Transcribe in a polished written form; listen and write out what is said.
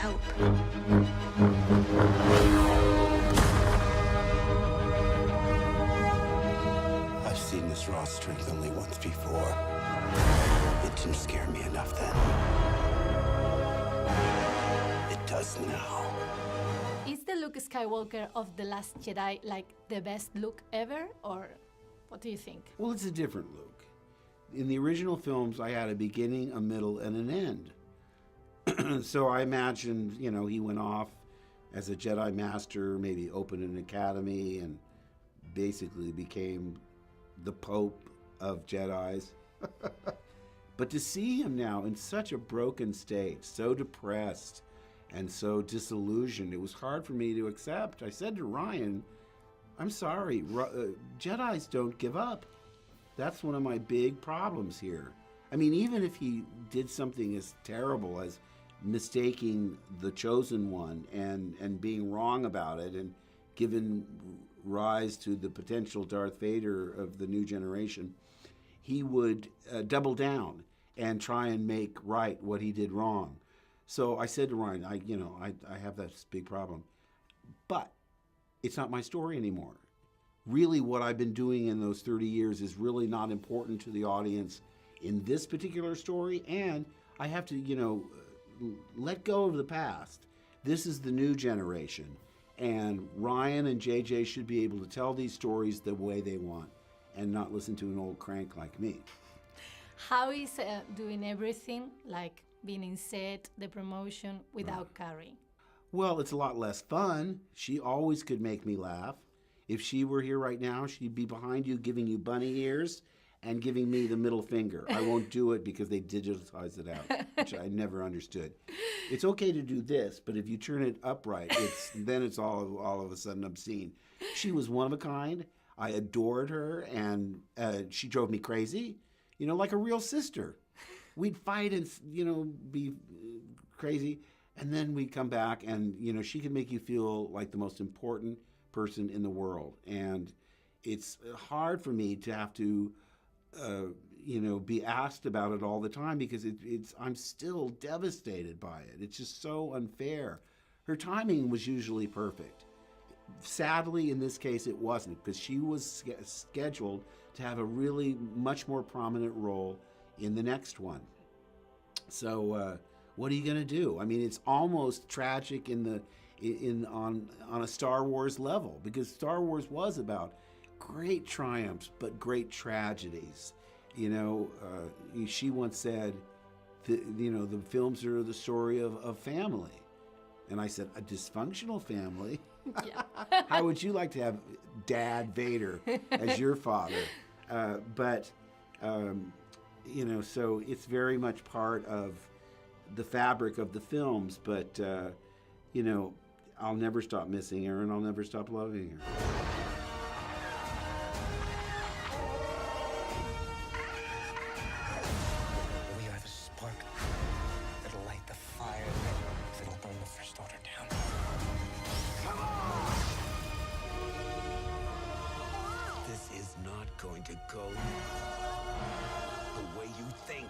help. I've seen this raw strength only once before. It didn't scare me enough then. It does now. Is the Luke Skywalker of The Last Jedi like the best Luke ever, or what do you think? Well, it's a different Luke. In the original films, I had a beginning, a middle, and an end. So I imagined, you know, he went off as a Jedi Master, maybe opened an academy, and basically became the Pope of Jedis. But to see him now in such a broken state, so depressed and so disillusioned, it was hard for me to accept. I said to Ryan, I'm sorry, Jedis don't give up. That's one of my big problems here. I mean, even if he did something as terrible as mistaking the chosen one and being wrong about it and giving rise to the potential Darth Vader of the new generation, he would double down and try and make right what he did wrong. So I said to Ryan, I have that big problem, but it's not my story anymore. Really, what I've been doing in those 30 years is really not important to the audience in this particular story, and I have to, let go of the past. This is the new generation, and Ryan and JJ should be able to tell these stories the way they want and not listen to an old crank like me. How is doing everything, like being in set, the promotion, without Carrie? Well, it's a lot less fun. She always could make me laugh. If she were here right now, she'd be behind you giving you bunny ears and giving me the middle finger. I won't do it because they digitized it out, which I never understood. It's okay to do this, but if you turn it upright, then it's all of a sudden obscene. She was one of a kind. I adored her, and she drove me crazy, like a real sister. We'd fight and, be crazy, and then we'd come back, and, she could make you feel like the most important person in the world. And it's hard for me to have to be asked about it all the time because I'm still devastated by it. It's just so unfair. Her timing was usually perfect. Sadly, in this case, it wasn't, because she was scheduled to have a really much more prominent role in the next one. So what are you going to do? I mean, it's almost tragic on a Star Wars level, because Star Wars was about great triumphs but great tragedies. She once said, the films are the story of family. And I said, a dysfunctional family? Yeah. How would you like to have Dad Vader as your father? So it's very much part of the fabric of the films, but, I'll never stop missing her, and I'll never stop loving her. We are the spark that'll light the fire that'll burn the First Order down. Come on! This is not going to go the way you think.